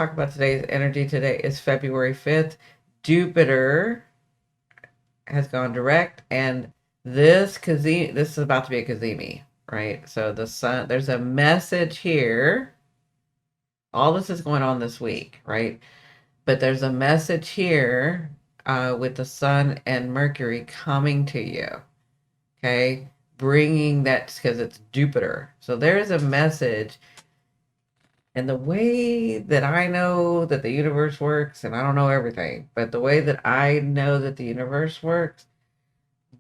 talk about today's energy. Today is February 5th. Jupiter has gone direct, and this is about to be a Kazemi, right? So the sun, there's a message here. All this is going on this week, right? But there's a message here with the sun and Mercury coming to you, okay? Bringing that, because it's Jupiter. So there's a message. And the way that I know that the universe works, and I don't know everything, but the way that I know that the universe works,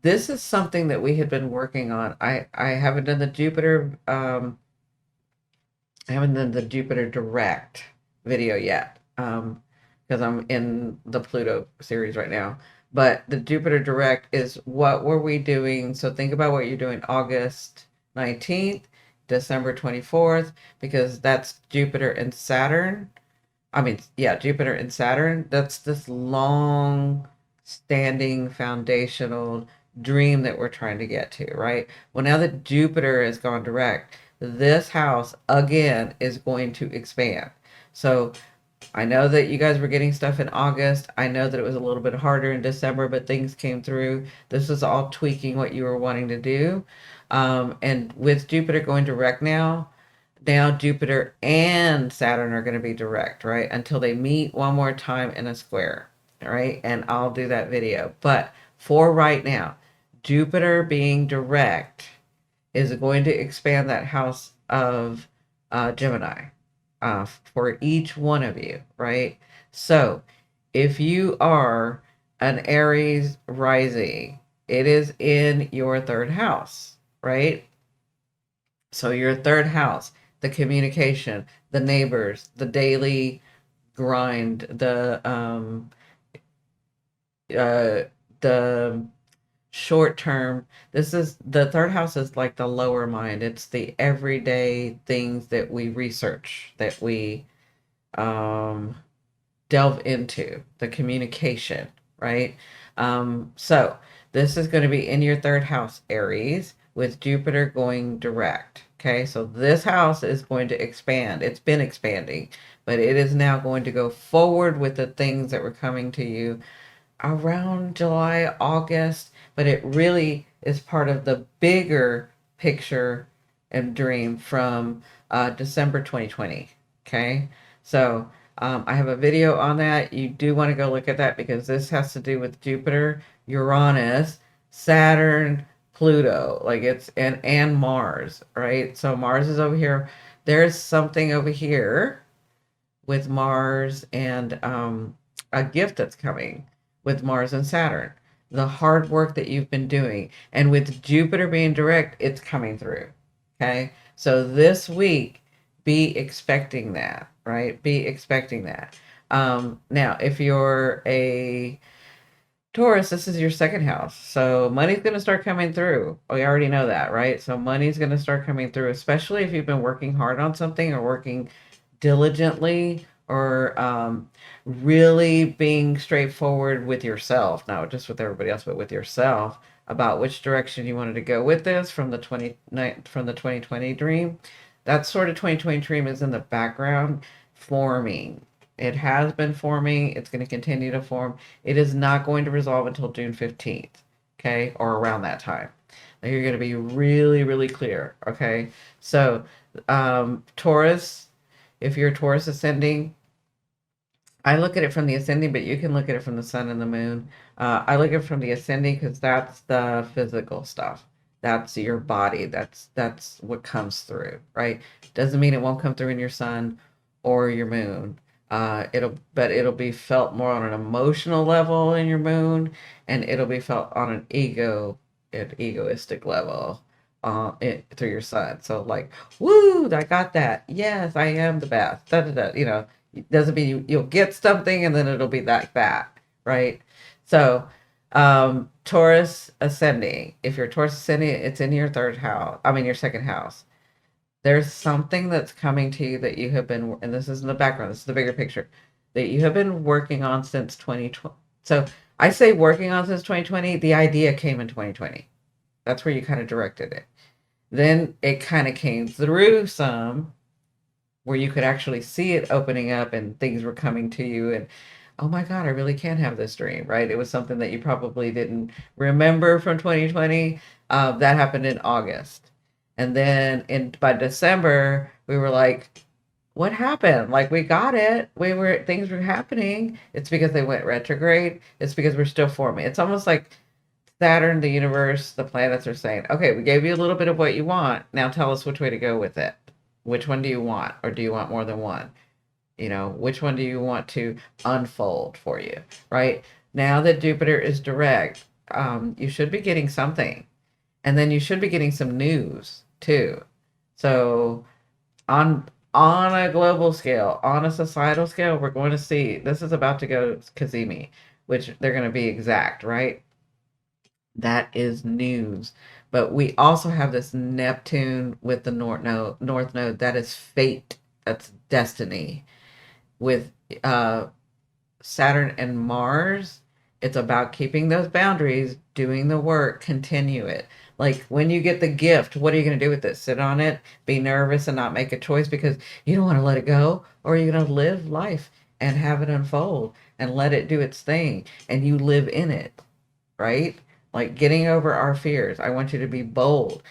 this is something that we had been working on. I haven't done the Jupiter I haven't done the Jupiter direct video yet. Because I'm in the Pluto series right now. But the Jupiter direct is what were we doing? So think about what you're doing August 19th, December 24th, because that's Jupiter and Saturn. I mean, yeah, Jupiter and Saturn. That's this long standing foundational dream that we're trying to get to, right? Well, now that Jupiter has gone direct, this house again is going to expand. So I know that you guys were getting stuff in August. I know that it was a little bit harder in December, but things came through. This is all tweaking what you were wanting to do. And with Jupiter going direct now Jupiter and Saturn are going to be direct, right? Until they meet one more time in a square, all right? And I'll do that video. But for right now, Jupiter being direct is going to expand that house of Gemini for each one of you, right? So if you are an Aries rising, it is in your third house, right? So your third house, the communication, the neighbors, the daily grind, the short term. This is the third house is like the lower mind. It's the everyday things that we research, that we um delve into, the communication, right? So this is going to be in your third house, Aries, with Jupiter going direct. Okay, so this house is going to expand. It's been expanding, but it is now going to go forward with the things that were coming to you around July, August, but it really is part of the bigger picture and dream from December 2020. Okay, so I have a video on that. You do want to go look at that because this has to do with Jupiter, Uranus, Saturn, Pluto, like it's and Mars, right? So Mars is over here. There's something over here with Mars and a gift that's coming with Mars and Saturn. The hard work that you've been doing. And with Jupiter being direct, it's coming through. Okay. So this week, be expecting that, right? Be expecting that. Now, if you're a Taurus, this is your second house. So money's going to start coming through. We already know that, right? So money's going to start coming through, especially if you've been working hard on something or working diligently or really being straightforward with yourself, not just with everybody else, but with yourself about which direction you wanted to go with this from the 2020 dream. That sort of 2020 dream is in the background forming. It has been forming. It's going to continue to form. It is not going to resolve until June 15th, okay, or around that time. Now you're going to be really, really clear, okay? So, Taurus, if you're Taurus ascending, I look at it from the ascending, but you can look at it from the sun and the moon. I look at it from the ascending because that's the physical stuff. That's your body. That's what comes through, right? Doesn't mean it won't come through in your sun or your moon. It'll be felt more on an emotional level in your moon, and it'll be felt on an egoistic level through your sun. So like, woo, I got that. Yes, I am the best. Da, da, da. It doesn't mean you'll get something and then it'll be like that, right? So, Taurus ascending. If you're Taurus ascending, it's in your third house. I mean, your second house. There's something that's coming to you that you have been, and this is in the background, this is the bigger picture, that you have been working on since 2020. So I say working on since 2020, the idea came in 2020. That's where you kind of directed it. Then it kind of came through some where you could actually see it opening up and things were coming to you, and oh my God, I really can have this dream, right? It was something that you probably didn't remember from 2020. That happened in August. And then by December, we were like, what happened? Like we got it. Things were happening. It's because they went retrograde. It's because we're still forming. It's almost like Saturn, the universe, the planets are saying, okay, we gave you a little bit of what you want. Now tell us which way to go with it. Which one do you want? Or do you want more than one? Which one do you want to unfold for you? Right? Now that Jupiter is direct, you should be getting something. And then you should be getting some news too. So on on a global scale, on a societal scale, we're going to see this is about to go Kazemi, which they're going to be exact, right? That is news. But we also have this Neptune with the North Node. That is fate. That's destiny. With Saturn and Mars, it's about keeping those boundaries, doing the work, continue it. Like when you get the gift, what are you going to do with it? Sit on it, be nervous, and not make a choice because you don't want to let it go? Or are you going to live life and have it unfold and let it do its thing and you live in it? Right? Like getting over our fears. I want you to be bold.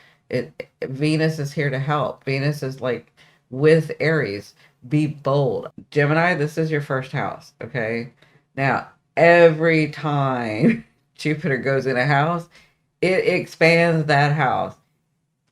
Venus is here to help. Venus is like with Aries. Be bold. Gemini, this is your first house, okay? Now, every time Jupiter goes in a house, it expands that house,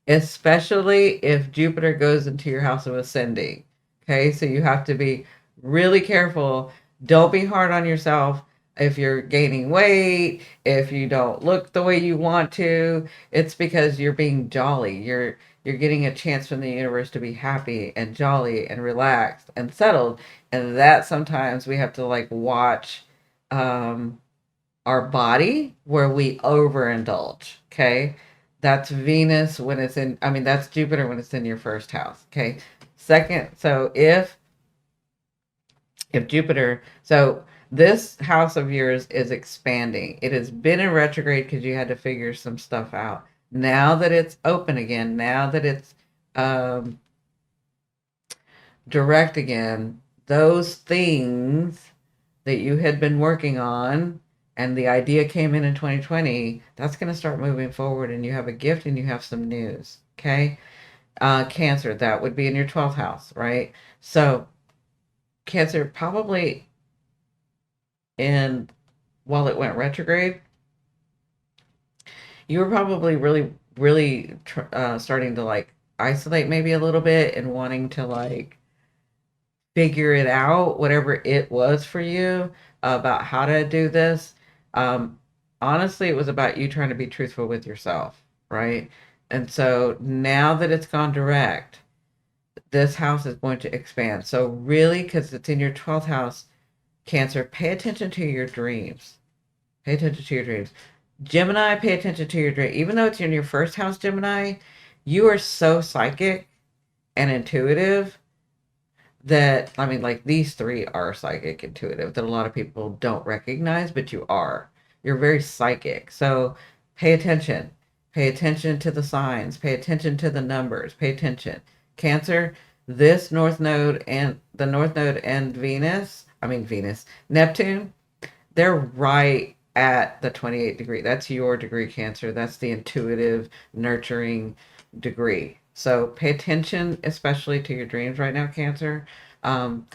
especially if Jupiter goes into your house of ascending. Okay, so you have to be really careful. Don't be hard on yourself if you're gaining weight, if you don't look the way you want to. It's because you're being jolly. You're getting a chance from the universe to be happy and jolly and relaxed and settled. And that sometimes we have to like watch um our body where we overindulge. Okay. That's Venus when it's in, I mean, that's Jupiter when it's in your first house. Okay. Second, so if Jupiter, so this house of yours is expanding. It has been in retrograde because you had to figure some stuff out. Now that it's open again, now that it's um, direct again, those things that you had been working on and the idea came in 2020, that's going to start moving forward and you have a gift and you have some news. Okay. Cancer, that would be in your 12th house, right? So, Cancer, probably in while it went retrograde, you were probably really starting to like isolate maybe a little bit and wanting to like figure it out, whatever it was for you about how to do this. Um, Honestly, it was about you trying to be truthful with yourself, right? And so now that it's gone direct, this house is going to expand. So really, because it's in your 12th house, Cancer, pay attention to your dreams. Pay attention to your dreams. Gemini, pay attention to your dream. Even though it's in your first house, Gemini, you are so psychic and intuitive that, I mean, like these three are psychic, intuitive that a lot of people don't recognize, but you are. You're very psychic. So pay attention. Pay attention to the signs. Pay attention to the numbers. Pay attention. Cancer, this North Node and the North Node and Venus, Neptune, they're right at the 28 degree. That's your degree, Cancer. That's the intuitive, nurturing degree. So pay attention, especially to your dreams right now, Cancer, um,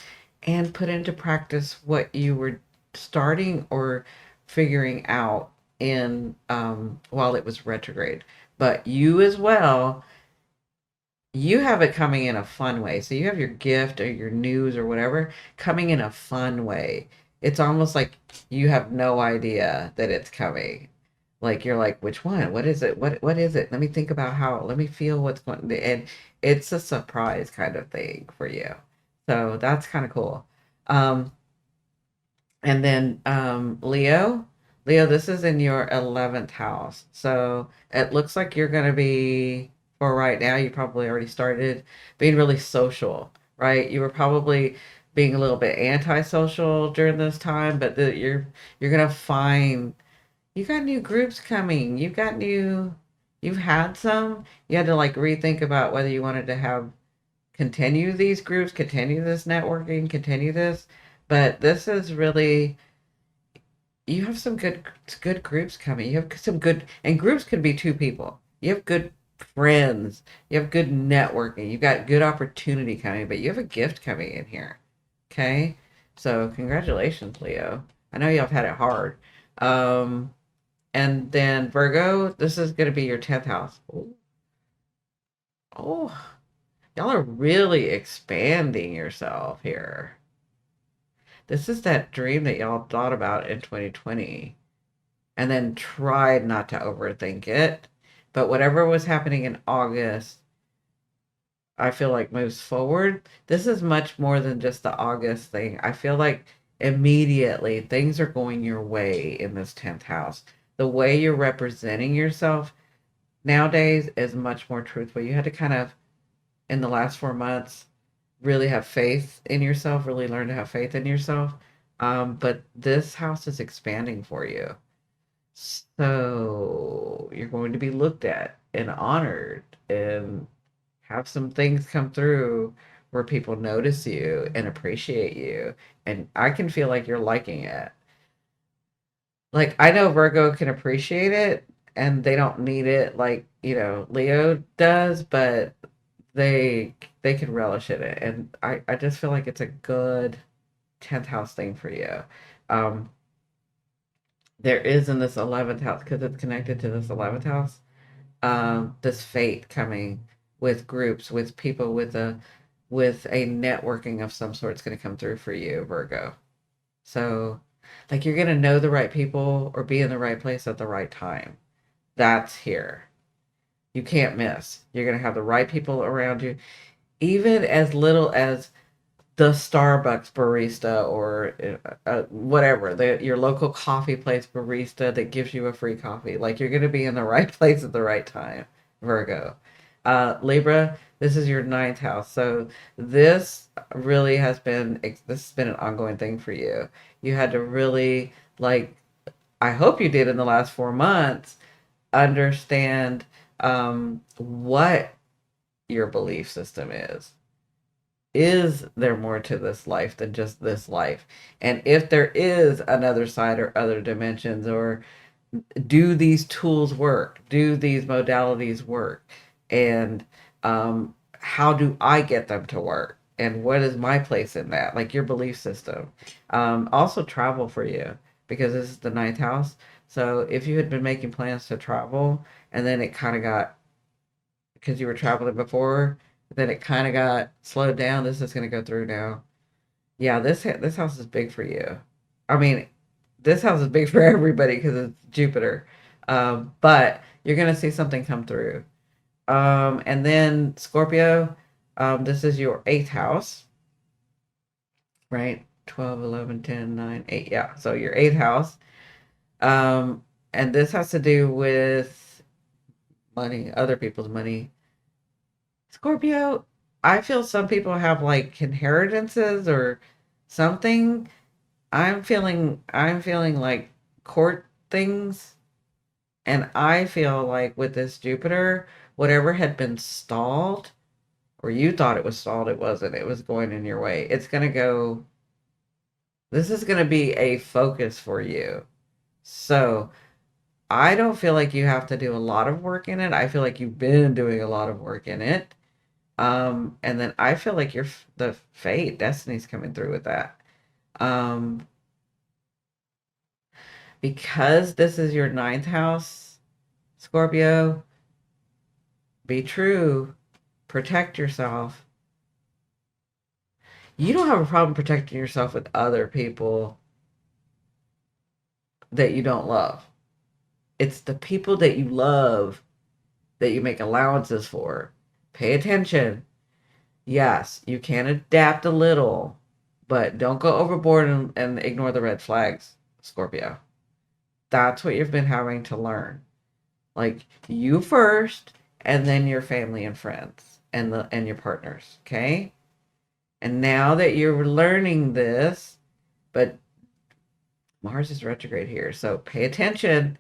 and put into practice what you were starting or figuring out in while it was retrograde. But you as well, you have it coming in a fun way. So you have your gift or your news or whatever coming in a fun way. It's almost like you have no idea that it's coming. Like you're like, which one? What is it? What is it? Let me think about how. Let me feel what's going. And it's a surprise kind of thing for you. So that's kind of cool. Um, and then Leo, this is in your 11th house. So it looks like you're going to be, for right now, you probably already started being really social, right? You were probably being a little bit antisocial during this time, but you're going to find you got new groups coming. You've had some. You had to like rethink about whether you wanted to have continue these groups, continue this networking, continue this. But this is really, you have some good groups coming. You have some good, and groups could be two people. You have good friends. You have good networking. You've got good opportunity coming, but you have a gift coming in here. Okay? So congratulations, Leo. I know y'all have had it hard. Um, and then Virgo, this is going to be your 10th house. Oh, y'all are really expanding yourself here. This is that dream that y'all thought about in 2020 and then tried not to overthink it. But whatever was happening in August, I feel like moves forward. This is much more than just the August thing. I feel like immediately things are going your way in this 10th house. The way you're representing yourself nowadays is much more truthful. You had to kind of, in the last 4 months, really have faith in yourself, really learn to have faith in yourself. But this house is expanding for you. So you're going to be looked at and honored and have some things come through where people notice you and appreciate you. And I can feel like you're liking it. Like, I know Virgo can appreciate it and they don't need it like, Leo does, but they can relish in it. And I just feel like it's a good 10th house thing for you. Um, there is in this 11th house, because it's connected to this 11th house, this fate coming with groups, with people, with a networking of some sort is going to come through for you, Virgo. So, like, you're going to know the right people or be in the right place at the right time. That's here. You can't miss. You're going to have the right people around you, even as little as the Starbucks barista or whatever, your local coffee place barista that gives you a free coffee. Like, you're going to be in the right place at the right time, Virgo. Libra, this is your ninth house. So this really this has been an ongoing thing for you. You had to really, like, I hope you did in the last 4 months, understand what your belief system is. Is there more to this life than just this life? And if there is another side or other dimensions, or do these tools work? Do these modalities work? And how do I get them to work? And what is my place in that? Like, your belief system. Also, travel for you, because this is the ninth house. So if you had been making plans to travel and then it kind of got, because you were traveling before, then it kind of got slowed down. This is going to go through now. Yeah, this house is big for you. I mean, this house is big for everybody because it's Jupiter. But you're going to see something come through. And then Scorpio, this is your eighth house, right? 12, 11, 10, 9, 8. Yeah, so your eighth house. And this has to do with money, other people's money. Scorpio, I feel some people have like inheritances or something. I'm feeling like court things, and I feel like with this Jupiter, whatever had been stalled, or you thought it was stalled, it wasn't. It was going in your way. It's going to go, this is going to be a focus for you. So, I don't feel like you have to do a lot of work in it. I feel like you've been doing a lot of work in it. And then I feel like the fate, destiny's coming through with that. Um, because this is your ninth house, Scorpio, be true, protect yourself. You don't have a problem protecting yourself with other people that you don't love. It's the people that you love that you make allowances for. Pay attention. Yes, you can adapt a little, but don't go overboard and ignore the red flags, Scorpio. That's what you've been having to learn. Like, you first, and then your family and friends and your partners, okay? And now that you're learning this, but Mars is retrograde here, so pay attention.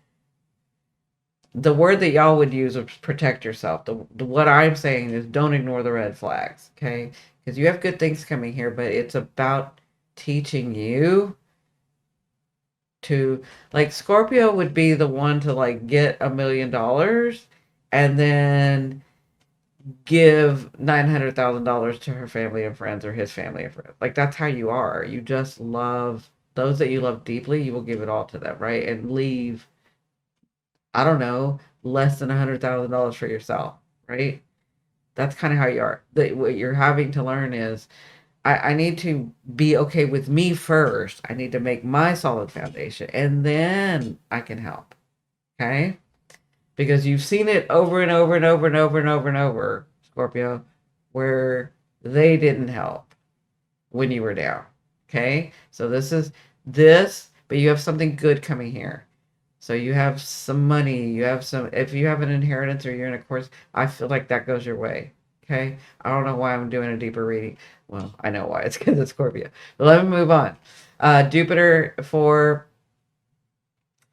the word that y'all would use is protect yourself. What I'm saying is don't ignore the red flags, okay? Because you have good things coming here, but it's about teaching you to, like, Scorpio would be the one to like get $1 million and then give $900,000 to her family and friends or his family and friends. Like, that's how you are. You just love those that you love deeply. You will give it all to them, right? And leave, I don't know, less than $100,000 for yourself, right? That's kind of how you are. What you're having to learn is I need to be okay with me first. I need to make my solid foundation and then I can help. Okay? Because you've seen it over and over and over and over and over and over, Scorpio, where they didn't help when you were down. Okay? So this is this, but you have something good coming here. So you have some money, you have some, if you have an inheritance or you're in a course, I feel like that goes your way. Okay? I don't know why I'm doing a deeper reading. Well, I know why. It's because it's Scorpio. But let me move on. Jupiter for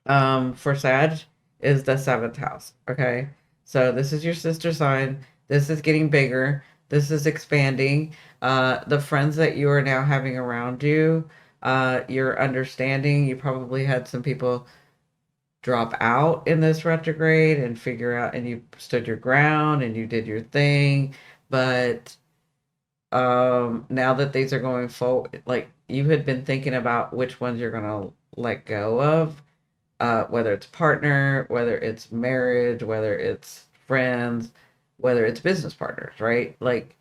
Sag is the seventh house. Okay. So this is your sister sign. This is getting bigger. This is expanding. The friends that you are now having around you, you're understanding. You probably had some people drop out in this retrograde and figure out, and you stood your ground and you did your thing. But now that these are going forward, like, you had been thinking about which ones you're gonna let go of, whether it's partner, whether it's marriage, whether it's friends, whether it's business partners, right? Like,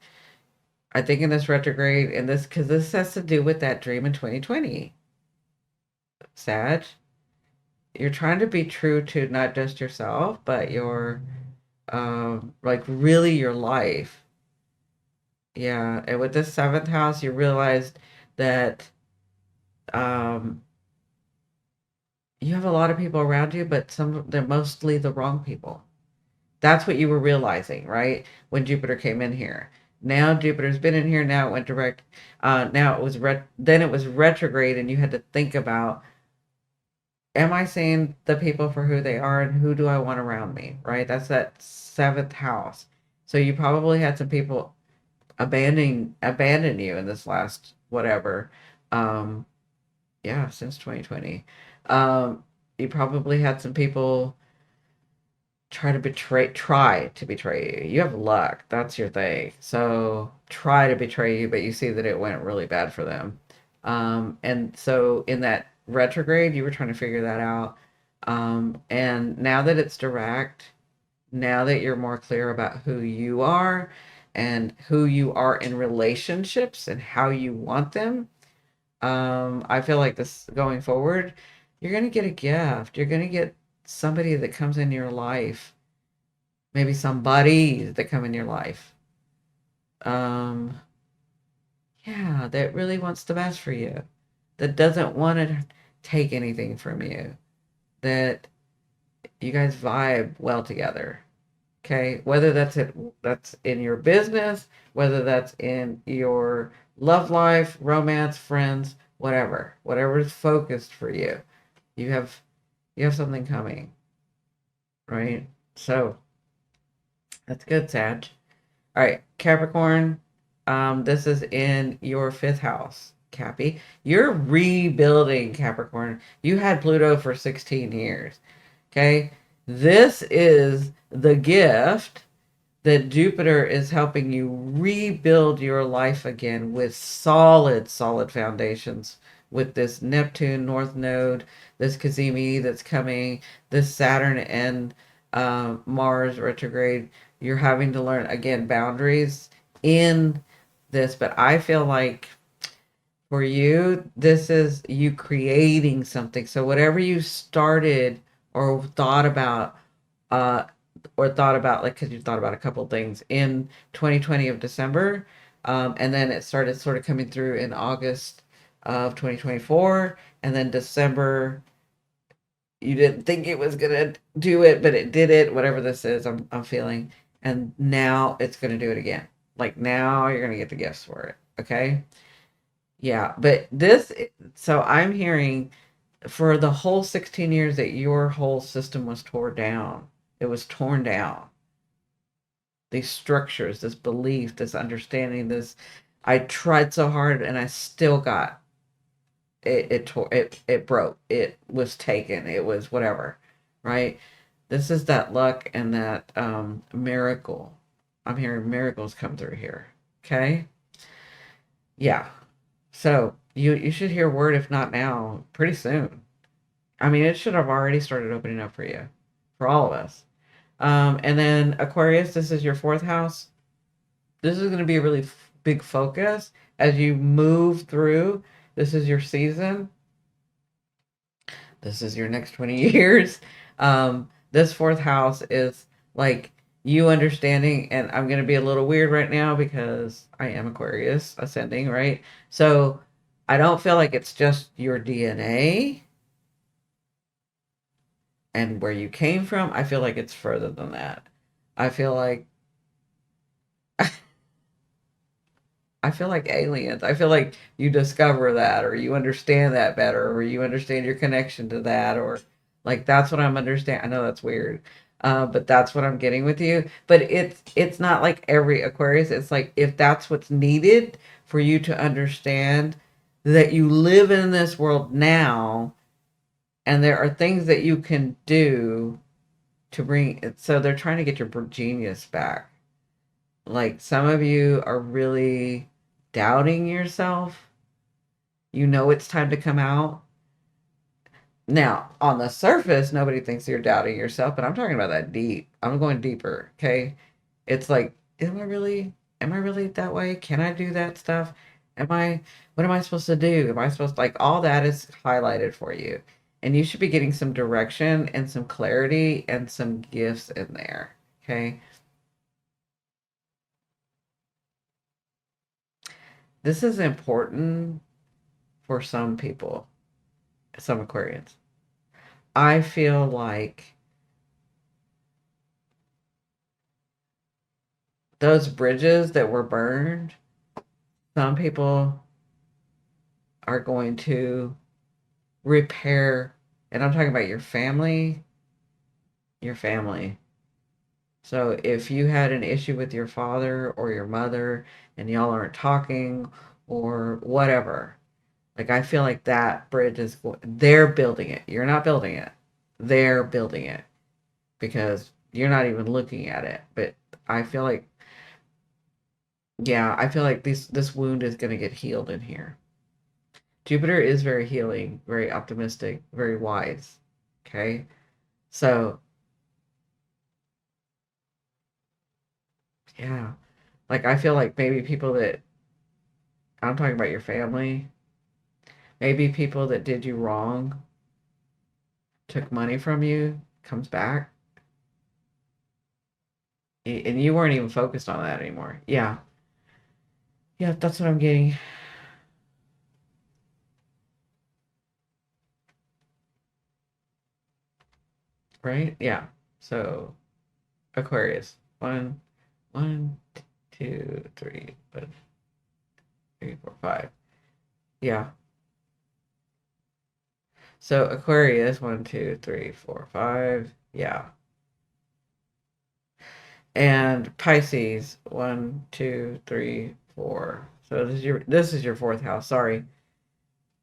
I think in this retrograde, and this, because this has to do with that dream in 2020, Sag, you're trying to be true to not just yourself, but your, like, really your life. Yeah, and with this seventh house, you realized that um, you have a lot of people around you, but they're mostly the wrong people. That's what you were realizing, right? When Jupiter came in here. Now Jupiter's been in here. Now it went direct. Now it was then it was retrograde, and you had to think about: am I seeing the people for who they are, and who do I want around me? Right? That's that seventh house. So you probably had some people abandon you in this last whatever. Um, yeah, since 2020. Um, you probably had some people try to betray you. You have luck. That's your thing. So try to betray you, but you see that it went really bad for them. And so in that retrograde, you were trying to figure that out. And now that it's direct, now that you're more clear about who you are and who you are in relationships and how you want them, I feel like this going forward, you're going to get a gift. You're going to get somebody that comes in your life, maybe somebody that come in your life. Um, yeah, that really wants the best for you, that doesn't want to take anything from you, that you guys vibe well together. Okay, whether that's in your business, whether that's in your love life, romance, friends, whatever is focused for you, you have you have something coming, right? So that's good, Sag. All right, Capricorn. This is in your fifth house, Cappy. You're rebuilding, Capricorn. You had Pluto for 16 years. Okay, this is the gift that Jupiter is helping you rebuild your life again with solid foundations. With this Neptune North Node, this Kazemi that's coming, this Saturn and Mars retrograde, you're having to learn again boundaries in this. But I feel like for you, this is you creating something. So whatever you started or thought about, uh, like, because you thought about a couple of things in 2020 of December, and then it started sort of coming through in August of 2024, and then December, you didn't think it was gonna do it, but it did it. Whatever this is, I'm feeling, and now it's gonna do it again. Like, now you're gonna get the gifts for it. Okay, yeah, but this. So I'm hearing for the whole 16 years that your whole system was tore down. It was torn down. These structures, this belief, this understanding, this I tried so hard and I still got it tore it broke. It was taken. It was whatever. Right? This is that luck and that miracle. I'm hearing miracles come through here. Okay? Yeah. So you should hear word, if not now, pretty soon. I mean, it should have already started opening up for you, for all of us. And then Aquarius, this is your fourth house. This is going to be a really big focus as you move through. This is your season. This is your next 20 years. This fourth house is like you understanding, and I'm going to be a little weird right now because I am Aquarius ascending, right? So I don't feel like it's just your DNA and where you came from. I feel like it's further than that. I feel like I feel like aliens. I feel like you discover that or you understand that better or you understand your connection to that or like that's what I'm understanding. I know that's weird. But that's what I'm getting with you. But it's not like every Aquarius. It's like if that's what's needed for you to understand that you live in this world now and there are things that you can do to bring it. So they're trying to get your genius back. Like some of you are really doubting yourself. You know it's time to come out. Now, on the surface, nobody thinks you're doubting yourself, but I'm talking about that deep. I'm going deeper, okay? It's like, am I really that way? Can I do that stuff? What am I supposed to do? Am I supposed to, like, all that is highlighted for you. And you should be getting some direction and some clarity and some gifts in there, okay? This is important for some people, some Aquarians. I feel like those bridges that were burned, some people are going to repair, and I'm talking about your family, your family. So if you had an issue with your father or your mother and y'all aren't talking or whatever, like I feel like that bridge is, they're building it. You're not building it. They're building it because you're not even looking at it. But I feel like, yeah, I feel like this wound is going to get healed in here. Jupiter is very healing, very optimistic, very wise. Okay. So, yeah. Like, I feel like maybe people that, I'm talking about your family, maybe people that did you wrong, took money from you, comes back, and you weren't even focused on that anymore. Yeah. Yeah, that's what I'm getting. Right? Yeah. So, Aquarius. One, two, three, but three, four, five. Yeah. So Aquarius, one, two, three, four, five. Yeah. And Pisces, one, two, three, four. So this is your fourth house. Sorry.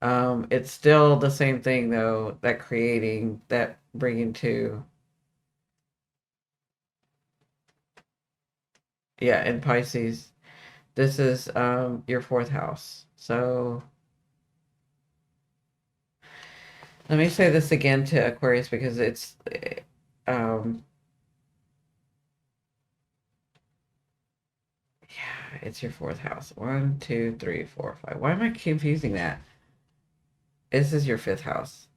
It's still the same thing though. That creating, that bringing to. Yeah, in Pisces, this is your fourth house. So let me say this again to Aquarius because it's um yeah, it's your fourth house. One, two, three, four, five. Why am I confusing that? This is your fifth house.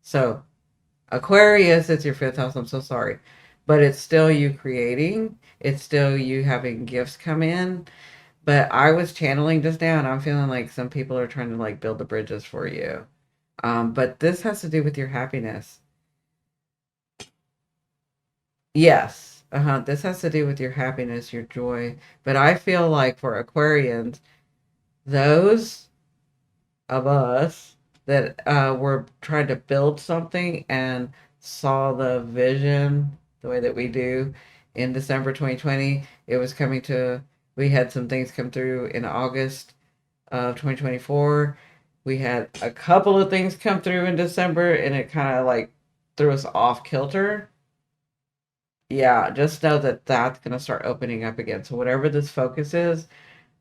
So Aquarius, it's your fifth house. I'm so sorry. But it's still you creating. It's still you having gifts come in. But I was channeling just now and I'm feeling like some people are trying to like build the bridges for you. But this has to do with your happiness. Yes. Uh-huh. This has to do with your happiness, your joy. But I feel like for Aquarians, those of us that were trying to build something and saw the vision the way that we do in December 2020. It was coming to, we had some things come through in August of 2024. We had a couple of things come through in December, and it kind of like threw us off kilter. Yeah, just know that that's going to start opening up again. So whatever this focus is,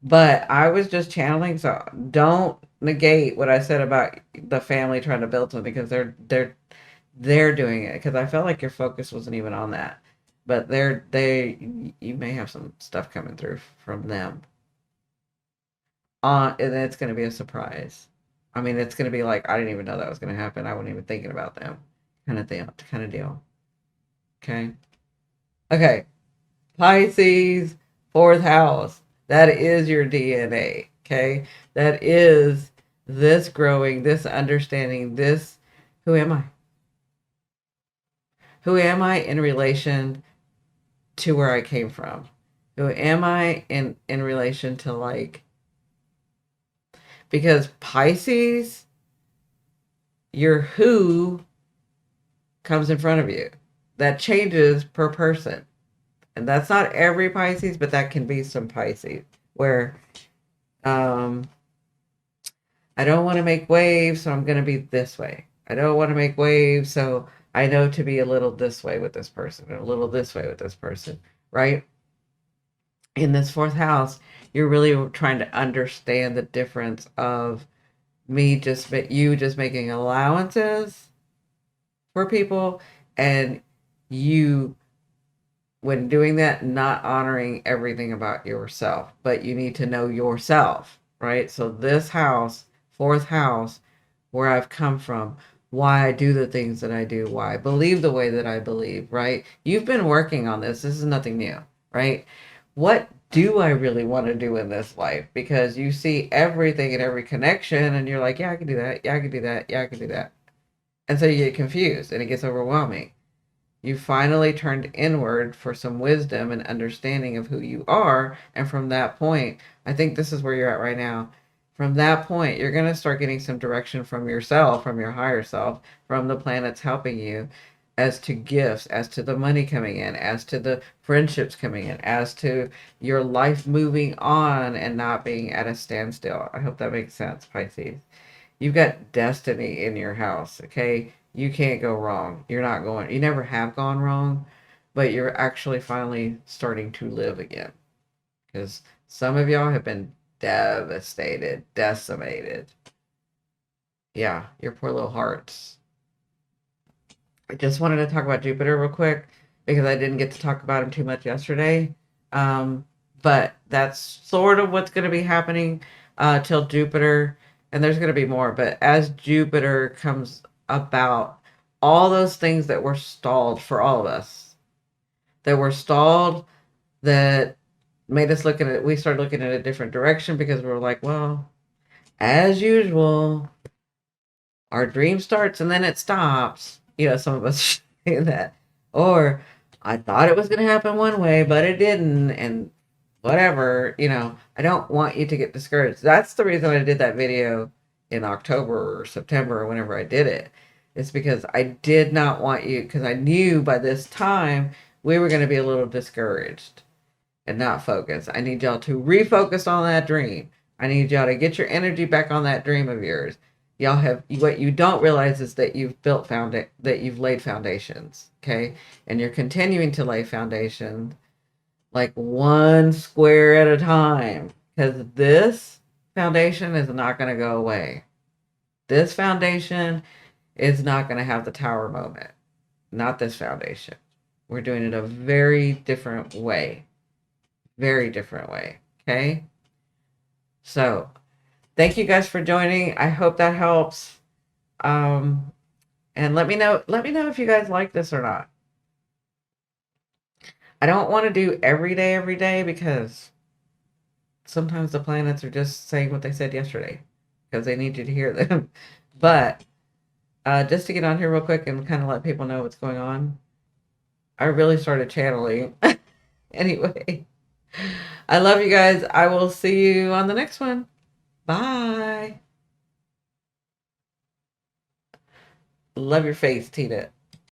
but I was just channeling, so don't negate what I said about the family trying to build something, because they're doing it, because I felt like your focus wasn't even on that. But you may have some stuff coming through from them. And it's going to be a surprise. I mean, it's going to be like, I didn't even know that was going to happen. I wasn't even thinking about them, kind of thing, kind of deal. Okay. Okay. Pisces, fourth house. That is your DNA. Okay. That is this growing, this understanding, this, who am I? Who am I in relation to where I came from? Who am I in relation to, like, because Pisces, your who comes in front of you. That changes per person. And that's not every Pisces, but that can be some Pisces where I don't want to make waves, so I'm going to be this way. I don't want to make waves, so I know to be a little this way with this person, or a little this way with this person, right? In this fourth house, you're really trying to understand the difference of you just making allowances for people, and you, when doing that, not honoring everything about yourself. But you need to know yourself, right? So this house, fourth house, where I've come from, why I do the things that I do, why I believe the way that I believe, right? You've been working on this. This is nothing new, right? What do I really want to do in this life? Because you see everything and every connection, and you're like, yeah, I can do that. Yeah, I can do that. Yeah, I can do that. And so you get confused and it gets overwhelming. You finally turned inward for some wisdom and understanding of who you are. And from that point, I think this is where you're at right now. From that point, you're going to start getting some direction from yourself, from your higher self, from the planets helping you, as to gifts, as to the money coming in, as to the friendships coming in, as to your life moving on and not being at a standstill. I hope that makes sense, Pisces. You've got destiny in your house, okay? You can't go wrong. You never have gone wrong, but you're actually finally starting to live again. Because some of y'all have been devastated, decimated. Yeah, your poor little hearts. I just wanted to talk about Jupiter real quick because I didn't get to talk about him too much yesterday. Um, but that's sort of what's going to be happening till Jupiter, and there's going to be more. But as Jupiter comes about, all those things that were stalled for all of us, that were stalled, that made us look at it, we started looking at a different direction because we were like, well, as usual, our dream starts and then it stops. You know, some of us say that. Or I thought it was going to happen one way, but it didn't. And whatever, I don't want you to get discouraged. That's the reason I did that video in October or September or whenever I did it. It's because I did not want you, because I knew by this time we were going to be a little discouraged and not focused. I need y'all to refocus on that dream. I need y'all to get your energy back on that dream of yours. Y'all have, what you don't realize is that that you've laid foundations, okay? And you're continuing to lay foundations, like one square at a time, because this foundation is not going to go away. This foundation is not going to have the tower moment. Not this foundation. We're doing it a very different way. Very different way. Okay? So, thank you guys for joining. I hope that helps. And let me know if you guys like this or not. I don't want to do every day because sometimes the planets are just saying what they said yesterday because they need you to hear them. But just to get on here real quick and kind of let people know what's going on, I really started channeling. Anyway, I love you guys. I will see you on the next one. Bye. Love your face, Tina.